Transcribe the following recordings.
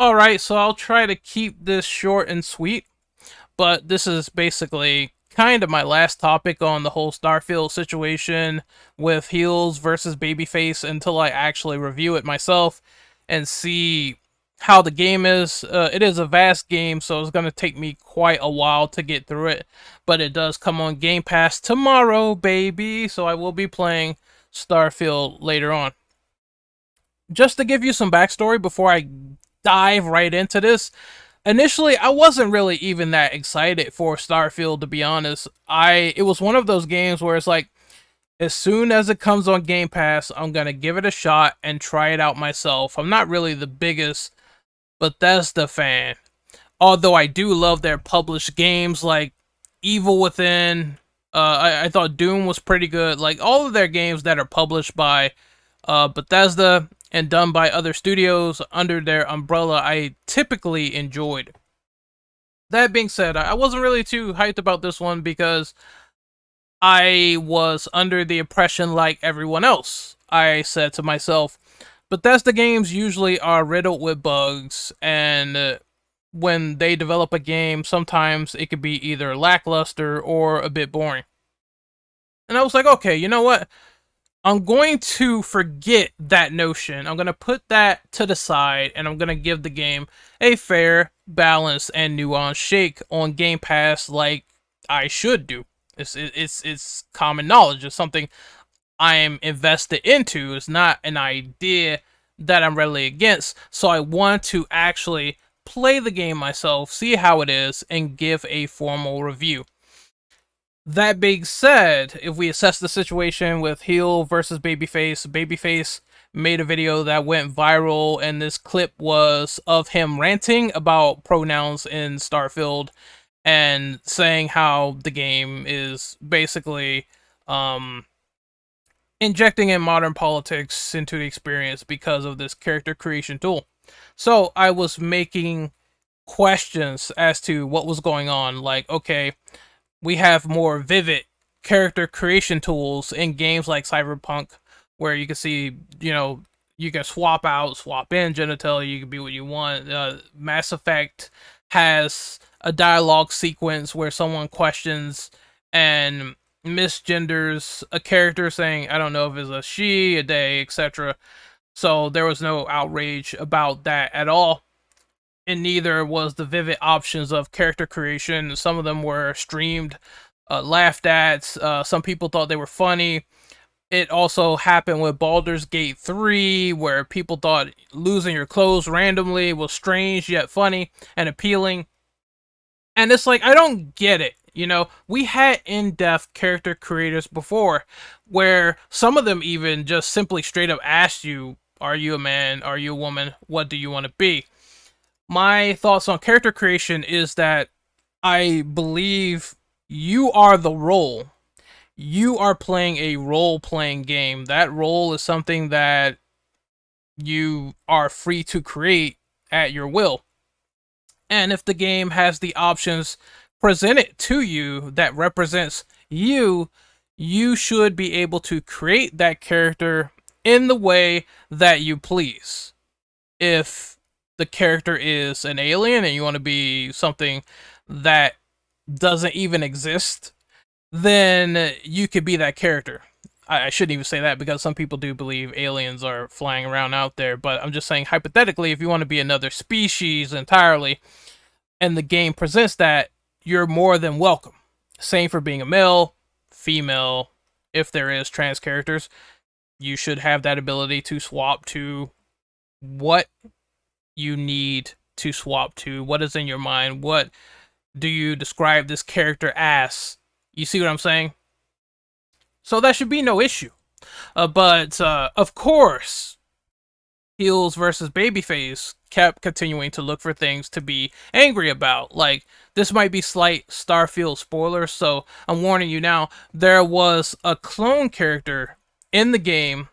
Alright, so I'll try to keep this short and sweet, but this is basically kind of my last topic on the whole Starfield situation with Heels versus Babyface until I actually review it myself and see how the game is. It is a vast game, so it's going to take me quite a while to get through it, but it does come on Game Pass tomorrow, baby, so I will be playing Starfield later on. Just to give you some backstory before I dive right into this, initially I wasn't really even that excited for Starfield, to be honest. It was one of those games where it's like, as soon as it comes on Game Pass, I'm gonna give it a shot and try it out myself. I'm not really the biggest Bethesda fan, although I do love their published games like Evil Within. I thought Doom was pretty good. Like all of their games that are published by Bethesda and done by other studios under their umbrella, I typically enjoyed. That being said, I wasn't really too hyped about this one because I was under the impression, like everyone else, I said to myself, Bethesda games usually are riddled with bugs, and when they develop a game, sometimes it could be either lackluster or a bit boring. And I was like, okay, you know what? I'm going to forget that notion. I'm going to put that to the side, and I'm going to give the game a fair, balanced, and nuanced shake on Game Pass like I should do. It's common knowledge. It's something I'm invested into. It's not an idea that I'm really against. So I want to actually play the game myself, see how it is, and give a formal review. That being said, if we assess the situation with Heel versus Babyface, Babyface made a video that went viral, and this clip was of him ranting about pronouns in Starfield and saying how the game is basically injecting in modern politics into the experience because of this character creation tool. So I was making questions as to what was going on. Like, okay, we have more vivid character creation tools in games like Cyberpunk, where you can see, you can swap out, swap in genitalia, you can be what you want. Mass Effect has a dialogue sequence where someone questions and misgenders a character, saying, I don't know if it's a she, a they, etc. So there was no outrage about that at all, and neither was the vivid options of character creation. Some of them were streamed, laughed at. Some people thought they were funny. It also happened with Baldur's Gate 3, where people thought losing your clothes randomly was strange yet funny and appealing. And it's like, I don't get it. We had in-depth character creators before, where some of them even just simply straight up asked you, are you a man? Are you a woman? What do you want to be? My thoughts on character creation is that I believe you are the role. You are playing a role-playing game. That role is something that you are free to create at your will. And if the game has the options presented to you that represents you, you should be able to create that character in the way that you please. If the character is an alien and you want to be something that doesn't even exist, then you could be that character. I shouldn't even say that because some people do believe aliens are flying around out there, but I'm just saying hypothetically, if you want to be another species entirely and the game presents that, you're more than welcome. Same for being a male, female, if there is trans characters, you should have that ability to swap to what you need to swap to. What is in your mind? What do you describe this character as? You see what I'm saying? So that should be no issue. But of course, Heels versus Babyface kept continuing to look for things to be angry about. Like, this might be slight Starfield spoilers, so I'm warning you now. There was a clone character in the game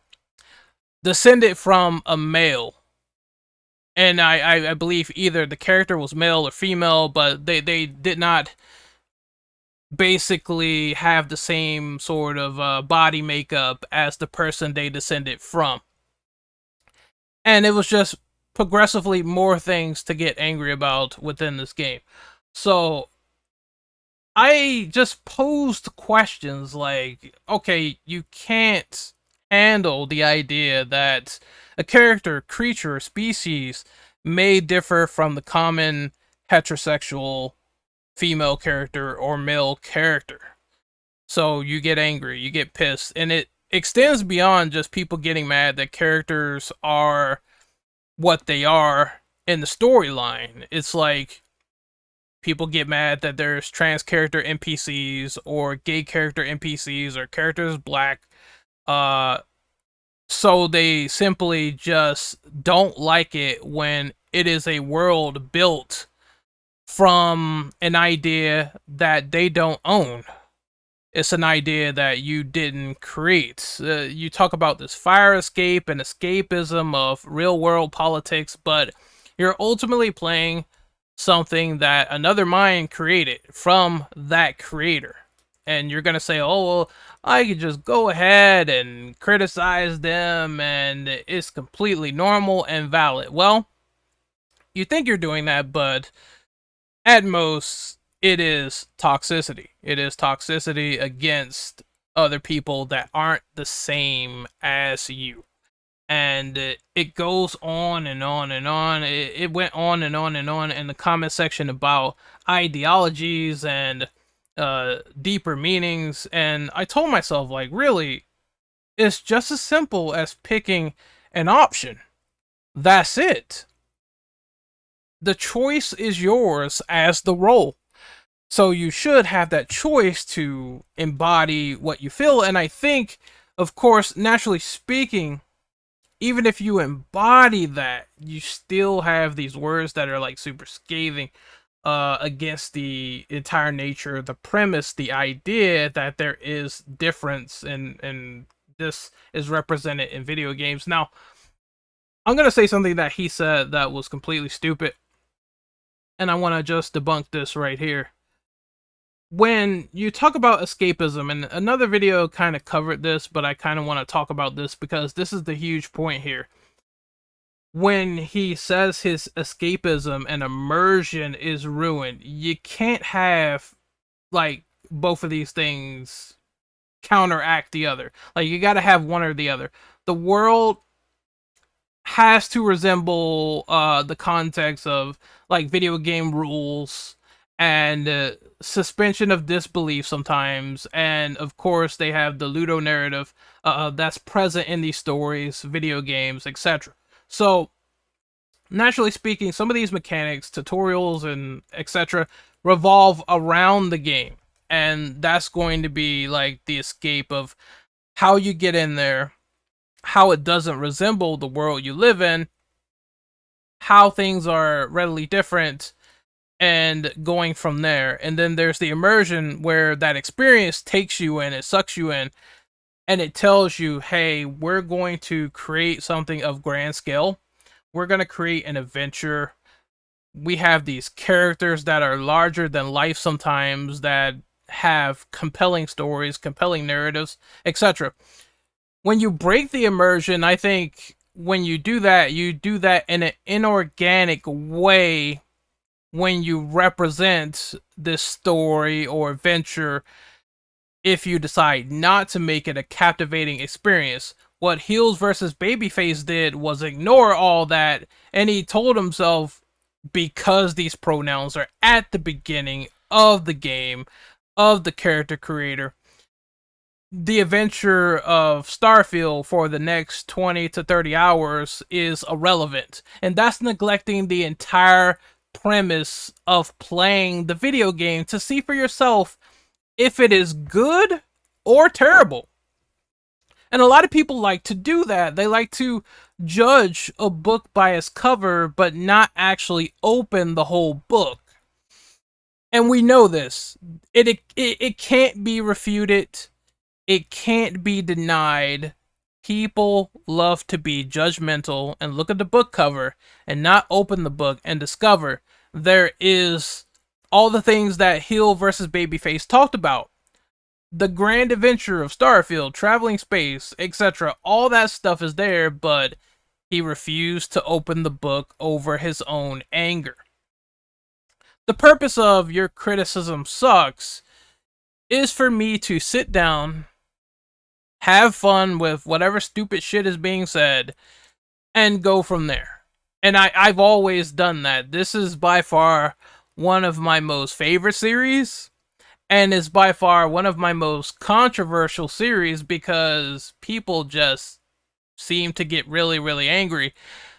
descended from a male. And I believe either the character was male or female, but they did not basically have the same sort of body makeup as the person they descended from. And it was just progressively more things to get angry about within this game. So I just posed questions like, okay, you can't handle the idea that a character, creature, or species may differ from the common heterosexual female character or male character. So you get angry, you get pissed, and it extends beyond just people getting mad that characters are what they are in the storyline. It's like people get mad that there's trans character NPCs or gay character NPCs or characters black. Uh, so they simply just don't like it when it is a world built from an idea that they don't own. It's an idea that you didn't create. You talk about this fire escape and escapism of real world politics, but you're ultimately playing something that another mind created from that creator. And you're going to say, oh, well, I could just go ahead and criticize them and it's completely normal and valid. Well, you think you're doing that, but at most, it is toxicity. It is toxicity against other people that aren't the same as you. And it goes on and on and on. It went on and on and on in the comment section about ideologies and deeper meanings. And I told myself, like, really, it's just as simple as picking an option. That's it. The choice is yours as the role. So you should have that choice to embody what you feel. And I think, of course, naturally speaking, even if you embody that, you still have these words that are like super scathing against the entire nature, the premise, the idea that there is difference and this is represented in video games. Now, I'm going to say something that he said that was completely stupid. And I want to just debunk this right here. When you talk about escapism, and another video kind of covered this, but I kind of want to talk about this because this is the huge point here. When he says his escapism and immersion is ruined, you can't have, like, both of these things counteract the other. Like, you gotta have one or the other. The world has to resemble the context of, like, video game rules and suspension of disbelief sometimes, and of course they have the ludo narrative that's present in these stories, video games, etc. So naturally speaking, some of these mechanics, tutorials, and etc. revolve around the game, and that's going to be like the escape of how you get in there, how it doesn't resemble the world you live in, how things are readily different, and going from there. And then there's the immersion where that experience takes you in, it sucks you in, and it tells you, hey, we're going to create something of grand scale. We're going to create an adventure. We have these characters that are larger than life sometimes, that have compelling stories, compelling narratives, etc. When you break the immersion, I think when you do that in an inorganic way when you represent this story or adventure. If you decide not to make it a captivating experience, what Heels versus Babyface did was ignore all that, and he told himself, because these pronouns are at the beginning of the game, of the character creator, the adventure of Starfield for the next 20 to 30 hours is irrelevant. And that's neglecting the entire premise of playing the video game to see for yourself if it is good or terrible. And a lot of people like to do that. They like to judge a book by its cover, but not actually open the whole book. And we know this. It can't be refuted. It can't be denied. People love to be judgmental and look at the book cover and not open the book and discover there is all the things that Heel versus Babyface talked about. The grand adventure of Starfield, traveling space, etc. All that stuff is there, but He refused to open the book over his own anger. The purpose of your criticism sucks is for me to sit down, have fun with whatever stupid shit is being said, and go from there. And I've always done that. This is by far one of my most favorite series, and is by far one of my most controversial series because people just seem to get really, really angry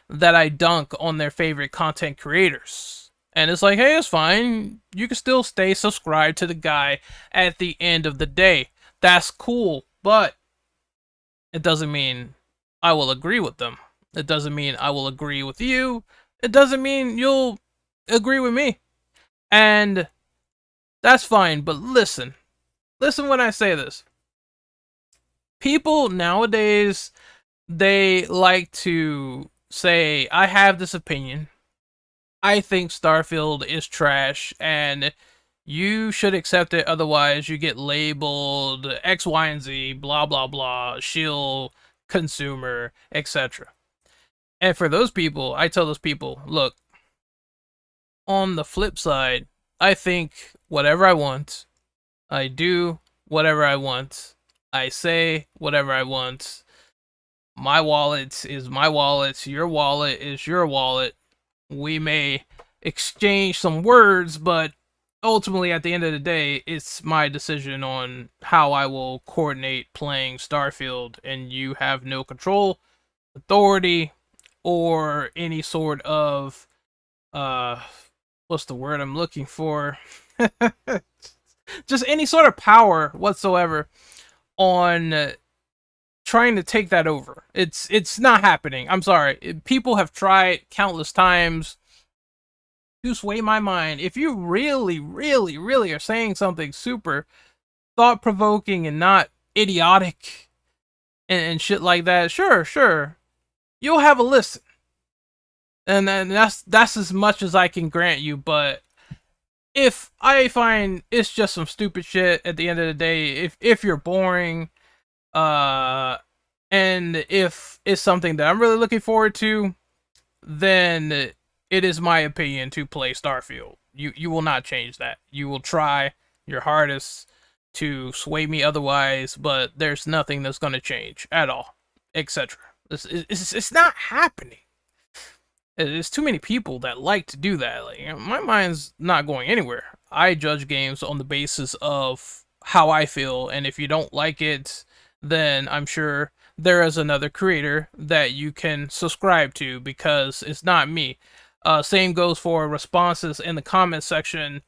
that I dunk on their favorite content creators. And it's like, hey, it's fine. You can still stay subscribed to the guy at the end of the day. That's cool, but it doesn't mean I will agree with them. It doesn't mean I will agree with you. It doesn't mean you'll agree with me. And that's fine, but listen. Listen when I say this. People nowadays, they like to say, I have this opinion. I think Starfield is trash, and you should accept it, otherwise you get labeled X, Y, and Z, blah, blah, blah, shill, consumer, etc. And for those people, I tell those people, look, on the flip side, I think whatever I want, I do whatever I want, I say whatever I want. My wallet is my wallet, your wallet is your wallet. We may exchange some words, but ultimately at the end of the day, it's my decision on how I will coordinate playing Starfield, and you have no control, authority, or any sort of what's the word I'm looking for? Just any sort of power whatsoever on trying to take that over. It's not happening. I'm sorry. People have tried countless times to sway my mind. If you really, really, really are saying something super thought-provoking and not idiotic and shit like that, sure. You'll have a listen. And then that's as much as I can grant you, but if I find it's just some stupid shit at the end of the day, if you're boring, and if it's something that I'm really looking forward to, then it is my opinion to play Starfield. You will not change that. You will try your hardest to sway me otherwise, but there's nothing that's going to change at all, etc. It's not happening. There's too many people that like to do that. Like, my mind's not going anywhere. I judge games on the basis of how I feel, and if you don't like it, then I'm sure there is another creator that you can subscribe to, because it's not me. Same goes for responses in the comment section.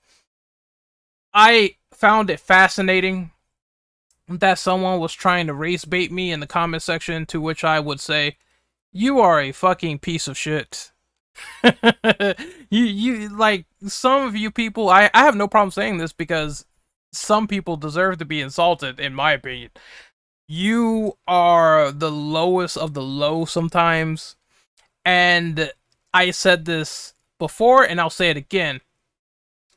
I found it fascinating that someone was trying to race bait me in the comment section, to which I would say, you are a fucking piece of shit. you like, some of you people, I have no problem saying this because some people deserve to be insulted, in my opinion. You are the lowest of the low sometimes, and I said this before and I'll say it again.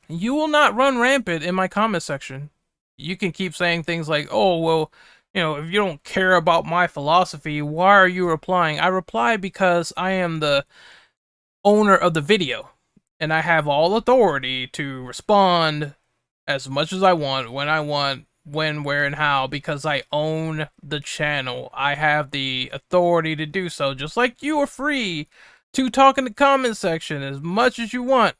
You will not run rampant in my comment section. You can keep saying things like, oh, well, if you don't care about my philosophy, why are you replying? I reply because I am the owner of the video, and I have all authority to respond as much as I want, when, where, and how, because I own the channel. I have the authority to do so, just like you are free to talk in the comment section as much as you want.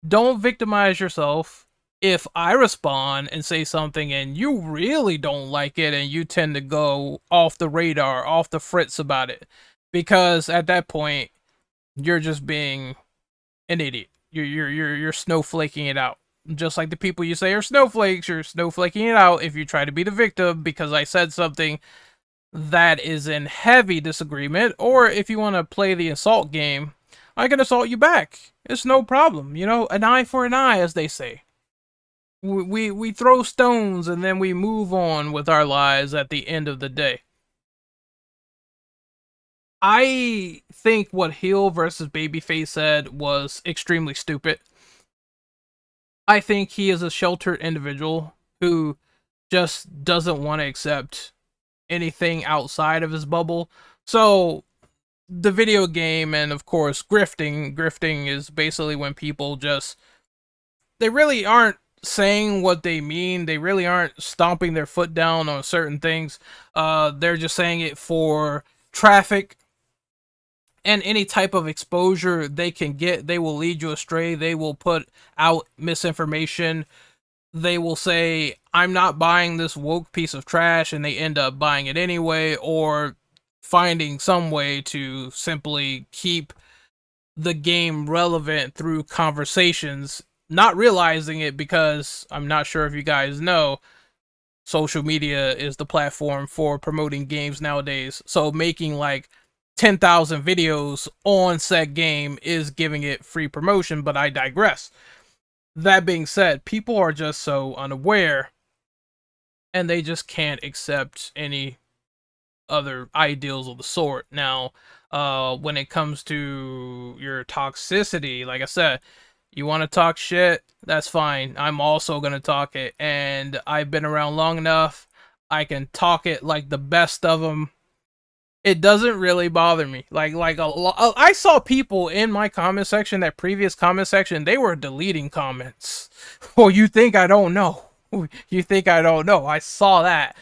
Don't victimize yourself. If I respond and say something and you really don't like it, and you tend to go off the radar, off the fritz about it, because at that point, you're just being an idiot. You're snowflaking it out. Just like the people you say are snowflakes, you're snowflaking it out if you try to be the victim because I said something that is in heavy disagreement. Or if you want to play the assault game, I can assault you back. It's no problem. An eye for an eye, as they say. We throw stones and then we move on with our lives at the end of the day. I think what HeelvsBabyface said was extremely stupid. I think he is a sheltered individual who just doesn't want to accept anything outside of his bubble. So the video game, and of course grifting. Grifting is basically when people just, they really aren't saying what they mean. They really aren't stomping their foot down on certain things. They're just saying it for traffic and any type of exposure they can get. They will lead you astray. They will put out misinformation. They will say, I'm not buying this woke piece of trash, and they end up buying it anyway, or finding some way to simply keep the game relevant through conversations, not realizing it, because I'm not sure if you guys know, social media is the platform for promoting games nowadays. So making like 10,000 videos on said game is giving it free promotion, but I digress. That being said, people are just so unaware, and they just can't accept any other ideals of the sort. Now, when it comes to your toxicity, like I said, you want to talk shit, that's fine. I'm also going to talk it, and I've been around long enough. I can talk it like the best of them. It doesn't really bother me. I saw people in my comment section, that previous comment section, they were deleting comments. Well, you think I don't know? You think I don't know? I saw that.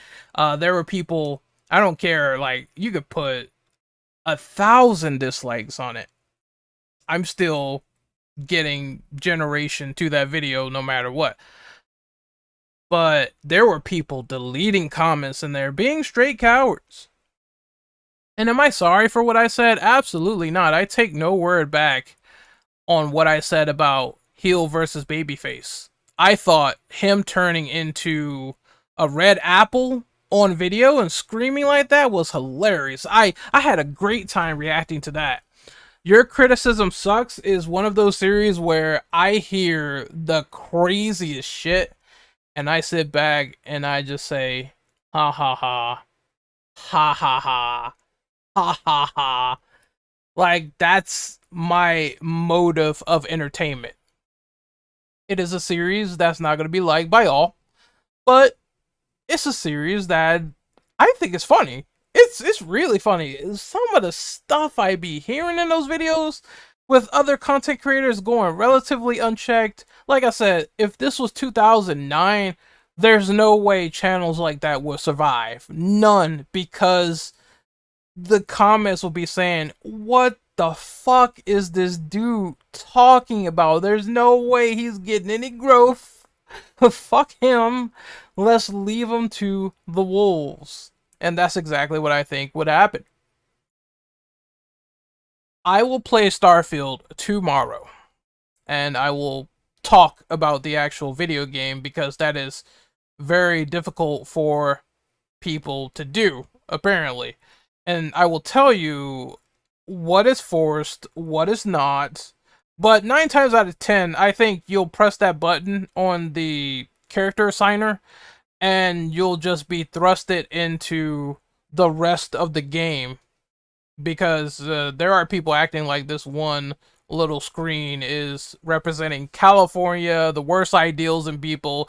There were people. I don't care. Like, you could put 1,000 dislikes on it. I'm still getting generation to that video no matter what. But there were people deleting comments in there, being straight cowards. And am I sorry for what I said? Absolutely not. I take no word back on what I said about Heel versus Babyface. I thought him turning into a red apple on video and screaming like that was hilarious. I had a great time reacting to that. Your Criticism Sucks is one of those series where I hear the craziest shit, and I sit back and I just say, ha ha ha, ha ha ha, ha ha ha. Like, that's my motive of entertainment. It is a series that's not going to be liked by all, but it's a series that I think is funny. It's really funny. Some of the stuff I be hearing in those videos with other content creators going relatively unchecked. Like I said, if this was 2009, there's no way channels like that will survive. None, because the comments will be saying, what the fuck is this dude talking about? There's no way he's getting any growth. Fuck him. Let's leave him to the wolves. And that's exactly what I think would happen. I will play Starfield tomorrow, and I will talk about the actual video game, because that is very difficult for people to do, apparently. And I will tell you what is forced, what is not. But 9 times out of 10, I think you'll press that button on the character assigner, and you'll just be thrusted into the rest of the game. Because there are people acting like this one little screen is representing California, the worst ideals in people.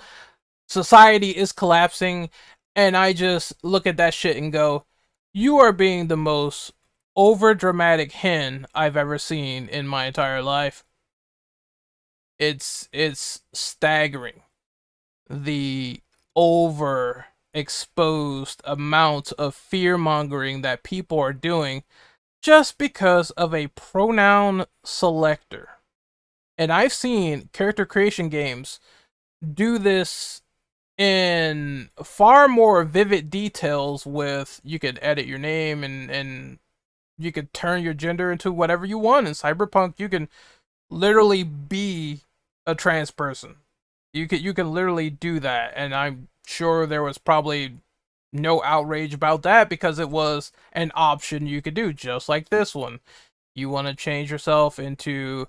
Society is collapsing, and I just look at that shit and go, you are being the most over dramatic hen I've ever seen in my entire life. It's staggering, the overexposed amount of fear mongering that people are doing just because of a pronoun selector. And I've seen character creation games do this in far more vivid details, with, you could edit your name, and you could turn your gender into whatever you want. In Cyberpunk, you can literally be a trans person. You can literally do that, and I'm sure there was probably no outrage about that, because it was an option you could do, just like this one. You want to change yourself into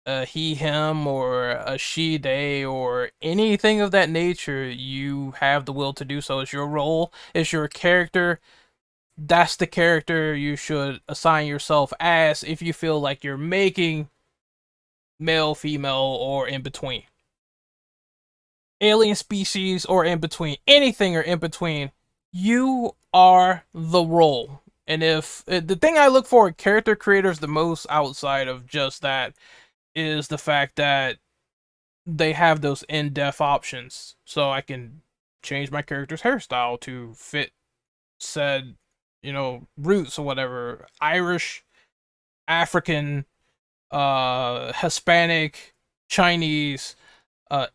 a he, him, or a she, they, or anything of that nature, you have the will to do so. It's your role, it's your character. That's the character you should assign yourself as if you feel like you're making male, female, or in between. Alien species or in between. Anything or in between. You are the role. And if the thing I look for in character creators the most outside of just that is the fact that they have those in-depth options, so I can change my character's hairstyle to fit said, roots or whatever. Irish, African, Hispanic, Chinese,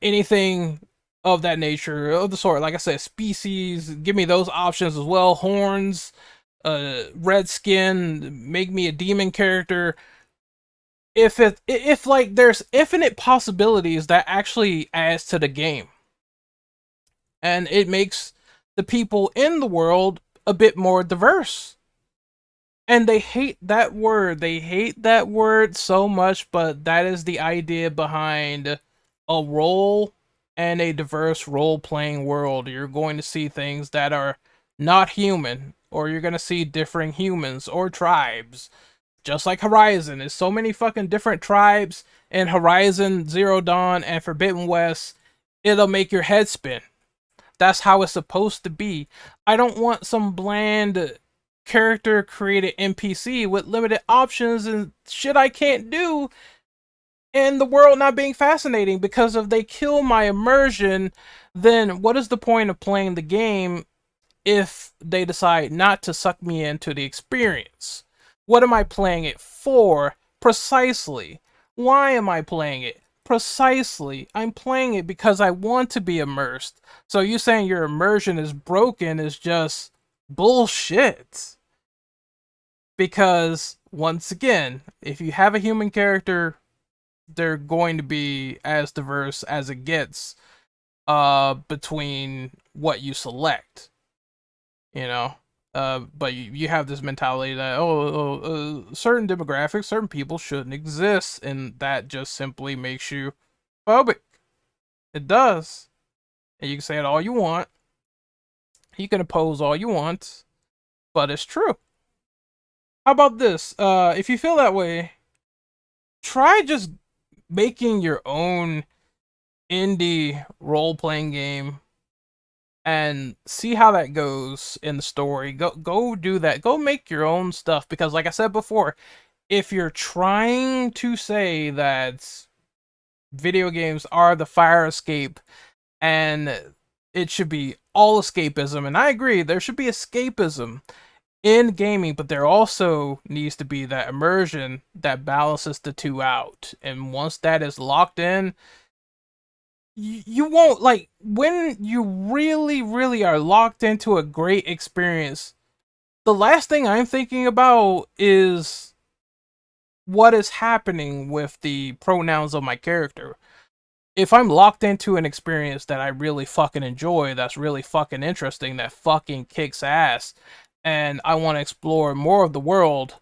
anything of that nature, of the sort. Like I said, species. Give me those options as well. Horns, red skin. Make me a demon character. If like there's infinite possibilities, that actually adds to the game, and it makes the people in the world a bit more diverse. And they hate that word. They hate that word so much, but that is the idea behind a role and a diverse role playing world. You're going to see things that are not human, or you're going to see differing humans or tribes. Just like Horizon, there's so many fucking different tribes in Horizon, Zero Dawn, and Forbidden West, it'll make your head spin. That's how it's supposed to be. I don't want some bland character created NPC with limited options and shit I can't do, and the world not being fascinating, because if they kill my immersion, then what is the point of playing the game if they decide not to suck me into the experience? What am I playing it for? Precisely. Why am I playing it? Precisely. I'm playing it because I want to be immersed. So you saying your immersion is broken is just bullshit. Because, once again, if you have a human character, they're going to be as diverse as it gets between what you select. But you have this mentality that certain demographics, certain people shouldn't exist, and that just simply makes you phobic. It does. And you can say it all you want. You can oppose all you want, but it's true. How about this? If you feel that way, try just making your own indie role-playing game and see how that goes in the story. Go do that. Go make your own stuff, because like I said before, if you're trying to say that video games are the fire escape and it should be all escapism, and I agree, there should be escapism in gaming, but there also needs to be that immersion that balances the two out. And once that is locked in, you won't, like, when you really, really are locked into a great experience, the last thing I'm thinking about is what is happening with the pronouns of my character. If I'm locked into an experience that I really fucking enjoy, that's really fucking interesting, that fucking kicks ass, and I want to explore more of the world,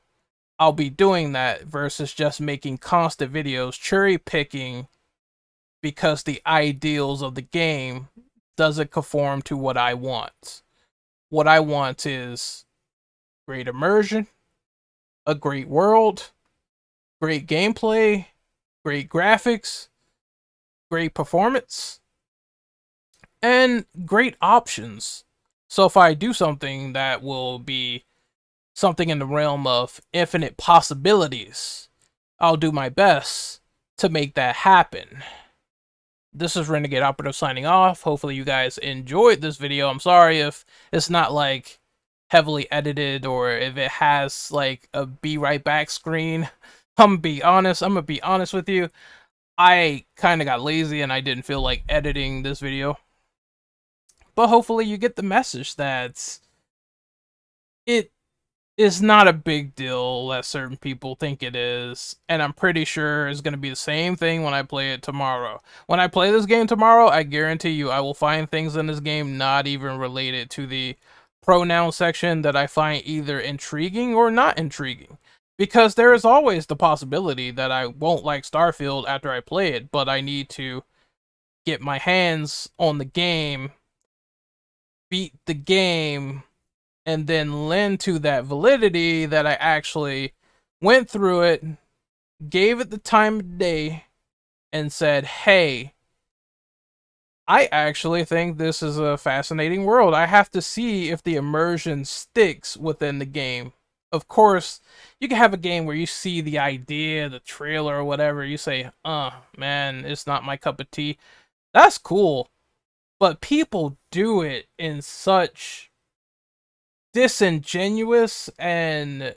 I'll be doing that versus just making constant videos, cherry picking, because the ideals of the game doesn't conform to what I want. What I want is great immersion, a great world, great gameplay, great graphics, great performance, and great options. So if I do something that will be something in the realm of infinite possibilities, I'll do my best to make that happen. This is Renegade Operative signing off. Hopefully you guys enjoyed this video. I'm sorry if it's not like heavily edited, or if it has like a be right back screen. I'm gonna be honest with you. I kind of got lazy and I didn't feel like editing this video. But hopefully you get the message that it is not a big deal that certain people think it is, and I'm pretty sure it's going to be the same thing when I play it tomorrow. When I play this game tomorrow, I guarantee you I will find things in this game not even related to the pronoun section that I find either intriguing or not intriguing. Because there is always the possibility that I won't like Starfield after I play it, but I need to get my hands on the game, beat the game, and then lend to that validity that I actually went through it, gave it the time of day, and said, hey, I actually think this is a fascinating world. I have to see if the immersion sticks within the game. Of course, you can have a game where you see the idea, the trailer, or whatever. You say, man, it's not my cup of tea. That's cool. But people do it in such disingenuous and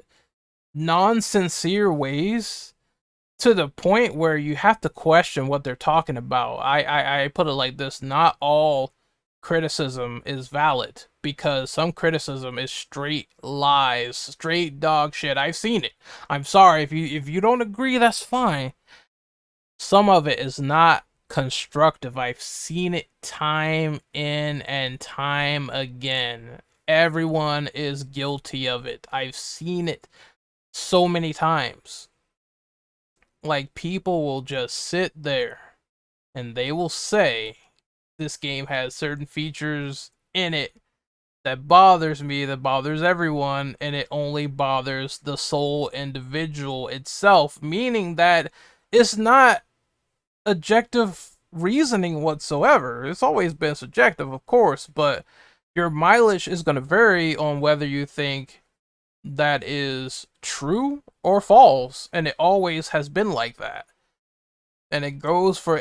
non sincere ways to the point where you have to question what they're talking about. I put it like this: not all criticism is valid because some criticism is straight lies, straight dog shit. I've seen it. I'm sorry if you don't agree, that's fine. Some of it is not constructive. I've seen it time in and time again. Everyone is guilty of it. I've seen it so many times. Like, people will just sit there and they will say this game has certain features in it that bothers me, that bothers everyone, and it only bothers the sole individual itself, meaning that it's not objective reasoning whatsoever. It's always been subjective, of course, but your mileage is going to vary on whether you think that is true or false, and it always has been like that. And it goes for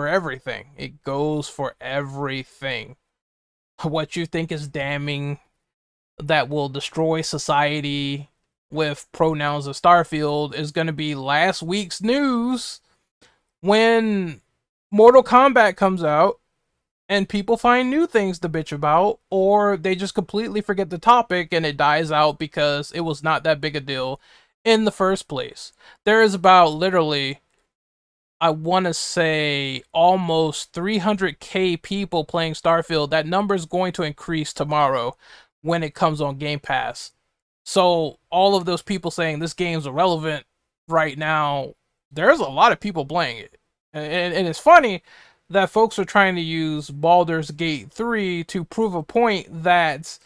everything. It goes for everything. What you think is damning that will destroy society with pronouns of Starfield is going to be last week's news when Mortal Kombat comes out and people find new things to bitch about, or they just completely forget the topic and it dies out because it was not that big a deal in the first place. There is about literally, I want to say, almost 300k people playing Starfield. That number is going to increase tomorrow when it comes on Game Pass. So all of those people saying this game's irrelevant right now, there's a lot of people playing it. And it's funny that folks are trying to use Baldur's Gate 3 to prove a point that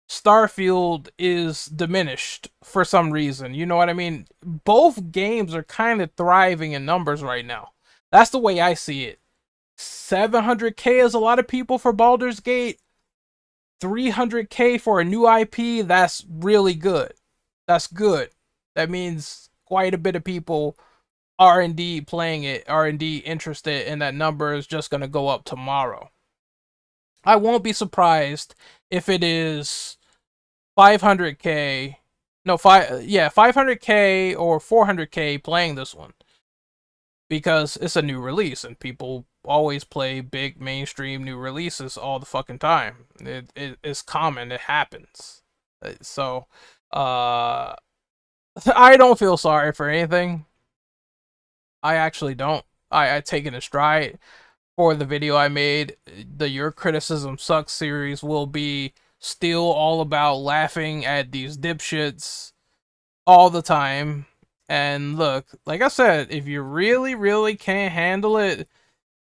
Starfield is diminished for some reason. You know what I mean? Both games are kind of thriving in numbers right now. That's the way I see it. 700k is a lot of people for Baldur's Gate. 300k for a new IP, that's really good. That's good. That means quite a bit of people are indeed playing it, are indeed interested, and that number is just going to go up tomorrow. I won't be surprised if it is 500k, no, 500k or 400k playing this one, because it's a new release and people always play big mainstream new releases all the fucking time. It's common, it happens. So, I don't feel sorry for anything. I actually don't. I take it in stride. For the video I made, the Your Criticism Sucks series will be still all about laughing at these dipshits all the time. And look, like I said, if you really, really can't handle it,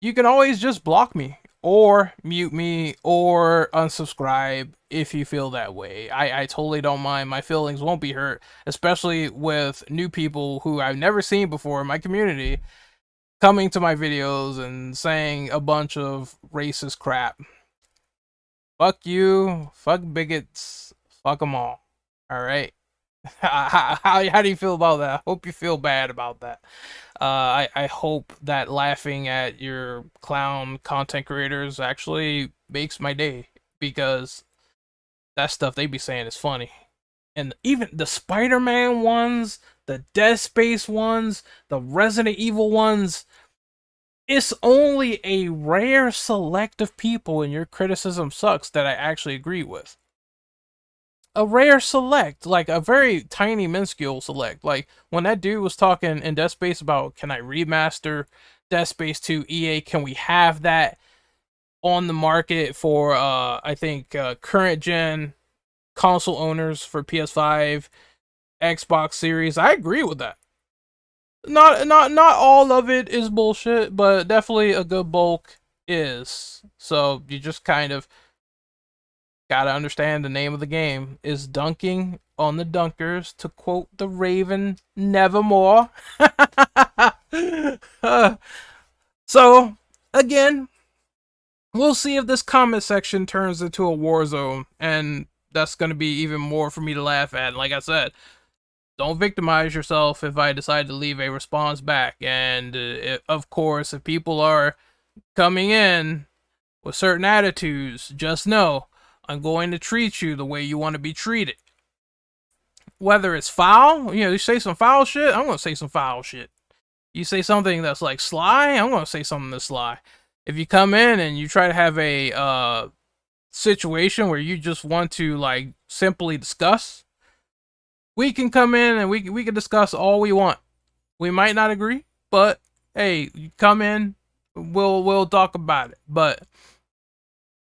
you can always just block me or mute me or unsubscribe if you feel that way. I totally don't mind. My feelings won't be hurt, especially with new people who I've never seen before in my community coming to my videos and saying a bunch of racist crap. Fuck you, fuck bigots, fuck them all. Alright? How do you feel about that? I hope you feel bad about that. I hope that laughing at your clown content creators actually makes my day, because that stuff they be saying is funny. And even the Spider-Man ones, the Dead Space ones, the Resident Evil ones, it's only a rare select of people in Your Criticism Sucks that I actually agree with. A rare select, like a very tiny minuscule select. Like when that dude was talking in Dead Space about, can I remaster Dead Space 2 EA, can we have that on the market for I think current gen console owners for PS5, Xbox Series. I agree with that. Not all of it is bullshit, but definitely a good bulk is. So you just kind of gotta understand the name of the game is dunking on the dunkers, to quote the Raven, nevermore. So again, We'll see if this comment section turns into a war zone, and that's gonna be even more for me to laugh at. And like I said, don't victimize yourself if I decide to leave a response back. And of course, if people are coming in with certain attitudes, just know I'm going to treat you the way you want to be treated. Whether it's foul, you say some foul shit, I'm gonna say some foul shit. You say something that's like sly, I'm gonna say something that's sly. If you come in and you try to have a situation where you just want to like simply discuss, we can come in and we can discuss all we want. We might not agree, but hey, you come in, we'll talk about it. But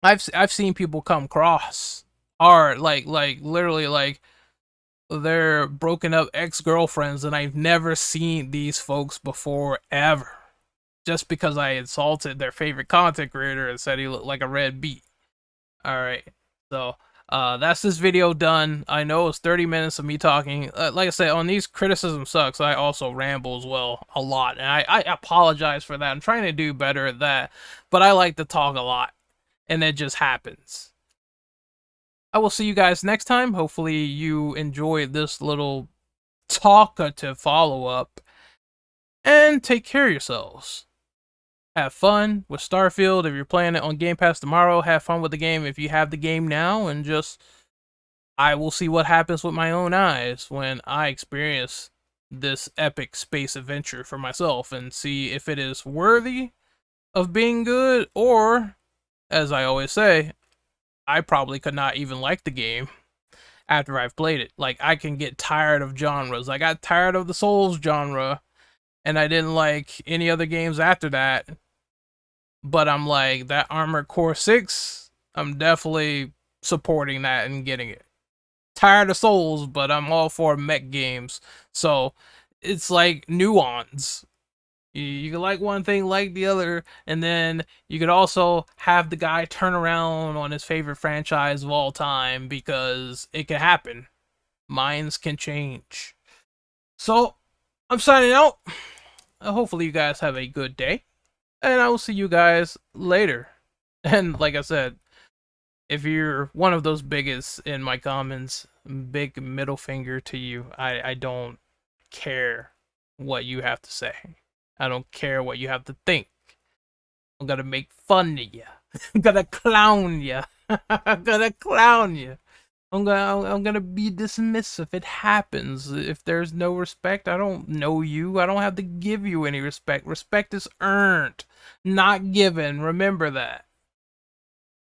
I've seen people come cross hard, like literally like they're broken up ex-girlfriends, and I've never seen these folks before ever. Just because I insulted their favorite content creator and said he looked like a red beet. Alright, so that's this video done. I know it's 30 minutes of me talking. Like I said, on these criticism sucks, I also ramble as well a lot. And I apologize for that. I'm trying to do better at that. But I like to talk a lot. And it just happens. I will see you guys next time. Hopefully you enjoyed this little talkative follow-up. And take care of yourselves. Have fun with Starfield. If you're playing it on Game Pass tomorrow, have fun with the game if you have the game now. And just, I will see what happens with my own eyes when I experience this epic space adventure for myself. And see if it is worthy of being good, or, as I always say, I probably could not even like the game after I've played it. Like, I can get tired of genres. I got tired of the Souls genre, and I didn't like any other games after that. But I'm like, that Armored Core 6, I'm definitely supporting that and getting it. Tired of Souls, but I'm all for mech games. So, it's like nuance. You can like one thing, like the other, and then you could also have the guy turn around on his favorite franchise of all time, because it can happen. Minds can change. So, I'm signing out. Hopefully you guys have a good day, and I will see you guys later. And like I said, if you're one of those bigots in my comments, big middle finger to you. I don't care what you have to say. I don't care what you have to think. I'm gonna make fun of you. I'm gonna clown you. I'm gonna clown you. I'm gonna be dismissive. It happens. If there's no respect, I don't know you. I don't have to give you any respect. Respect is earned, not given. Remember that.